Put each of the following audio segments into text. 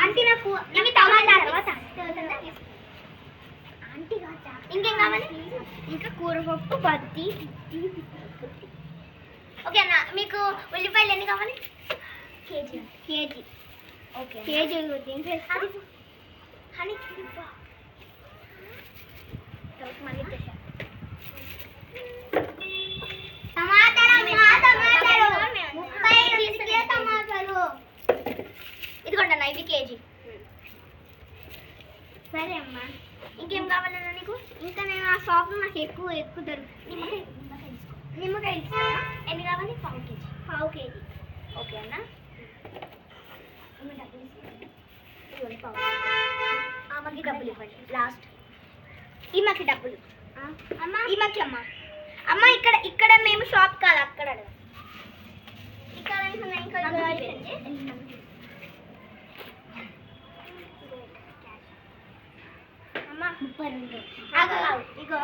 Aunty నాకు ఇవి టమాటా తర్వాత ఆంటీ ఇంకేం కావాలి? ఇంకా కూరపప్పు బద్ది. ఓకేనా? మీకు ఉల్లిపాయలు ఎన్ని కావాలి? కేజీ. Okay KG. హనీ మళ్ళీ ఇదిగోండి అన్న, ఇవి కేజీ. సరే అమ్మా. ఇంకేం కావాలన్నా నీకు? ఇంకా నేను ఆ షాప్లో నాకు ఎక్కువ దొరుకుతుంది. నిమ్మకాయ ఇస్తారా? ఎన్ని కావాలి? పావు కేజీ. ఓకే అన్న. ఆమెకి డబ్బులు ఇవ్వండి లాస్ట్. ఈమెకి డబ్బులు. ఈమెకి అమ్మ. అమ్మ ఇక్కడ మేము షాప్ కాదు, అక్కడ అమ్మ 32. ఇగో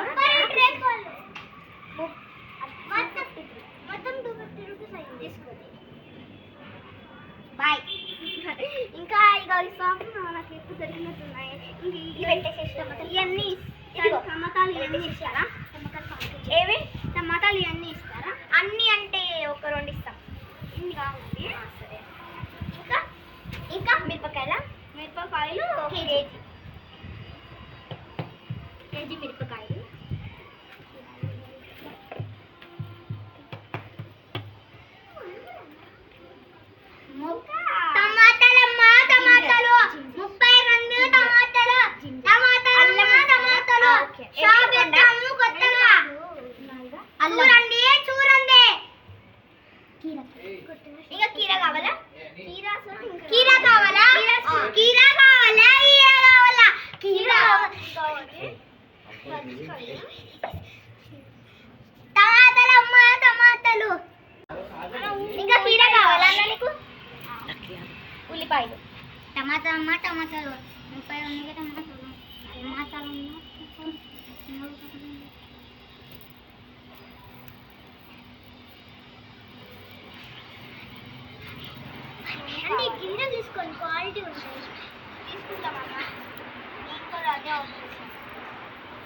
మొత్తం 250 రూపీస్ అయింది. తీసుకోండి. బాయ్. ఇంకా ఇక ఈ షాప్ నాకు ఎక్కువ దొరికినట్టున్నాయి. ఇవన్నీ టమాటాలు ఇవన్నీ ఇస్తారా? ఏవి టమాటాలు ఇవన్నీ ఇస్తారా? అన్నీ అంటే ఒక 2 ఇస్తాం. ఇన్ని కావాలి. సరే. ఇంకా మిరపకాయలు కేజీ మిరపకాయలు. టమాటాలమ్మా, టమాటాలు 32 టమాటాలు. షాప్ ఎత్తాము కొత్తగా. చూడండి. ఇంకా కీరా కావాలా? కీరా కావాలా? టమాటాలమ్మా, టమాటాలు. ఇంకా కీరా కావాలా అన్న నీకు? ఉల్లిపాయలు. టమాటాలు అమ్మా, టమాటాలు. ఉల్లిపాయలు ఉన్నాయి కదా, టమాటాలు. అంటే గిన్నెలు తీసుకోండి, క్వాలిటీ ఉంటాయి. తీసుకుంటామమ్మా. నేను కూడా అదే అవుతుంది.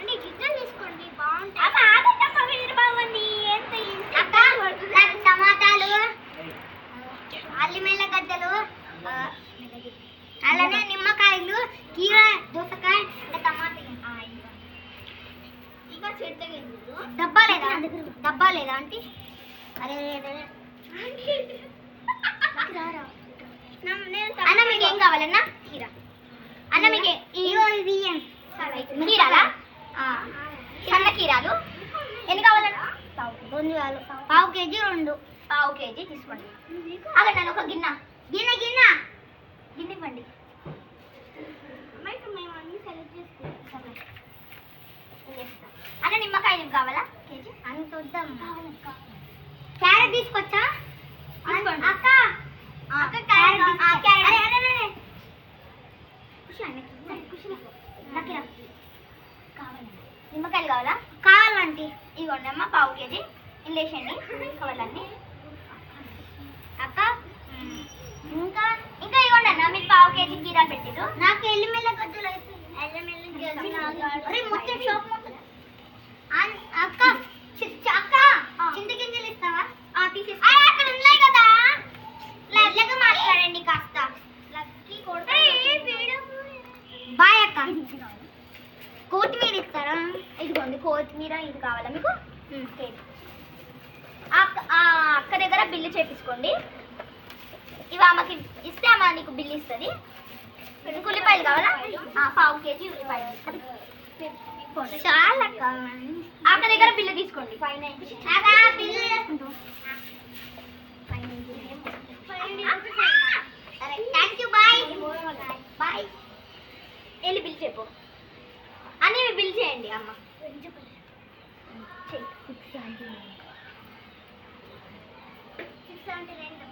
అంటే గిన్నెలు తీసుకోండి, బాగుంటాయి. టమాటాలు, అల్లిమెల్ల గడ్డలు, అలానే నిమ్మకాయలు, కీరా, దోసకాయ, టమాటా. ఇక డబ్బా లేదా ఆంటీ? అరే అన్న మీకు ఏం కావాలన్నా? కీరా. అన్న మీకు కీరాలా? సన్న కీరాలు ఎన్ని కావాలన్నా? పావు కేజీ 2. పావు కేజీ తీసుకోండి. అక్కడ నన్ను ఒక గిన్నె ఇవ్వండి. అన్న నిమ్మకాయలు కావాలా? కేజీ అని చూద్దాం. క్యారెట్ తీసుకొచ్చా? అక్క నిమ్మకాయలు కావాలా? కావాలంటే ఇవ్వండి అమ్మ, పావు కేజీ. ఇల్లేసండి కావాలన్నీ. అక్క ఇంకా ఇవ్వండి అన్న, మీకు పావు కేజీ కీరాలు పెట్టిరు. నాకు ఎల్లిమెల్ల గడ్డలు మొత్తం షాప్ మొత్తం. అక్క చింతగింజలు ఇస్తావా? అక్కడ ఉన్నాయి కదా, లెక్క మాట్లాడండి కాస్త. బాయ్ అక్క. కొత్తిమీర ఇస్తారా? ఇదిగోండి కొత్తిమీర. ఇది కావాలా మీకు? అక్క దగ్గర బిల్లు చేపించుకోండి. ఇవి ఆమెకి ఇస్తే ఆమె నీకు బిల్లు ఇస్తుంది. ఉల్లిపాయలు కావాలా? పావు కేజీ ఉల్లిపాయలు. చాలా అక్క దగ్గర బిల్లు తీసుకోండి. Thank you. బాయ్. వెళ్ళి బిల్ చెప్పు. అని బిల్ చేయండి అమ్మ. 679.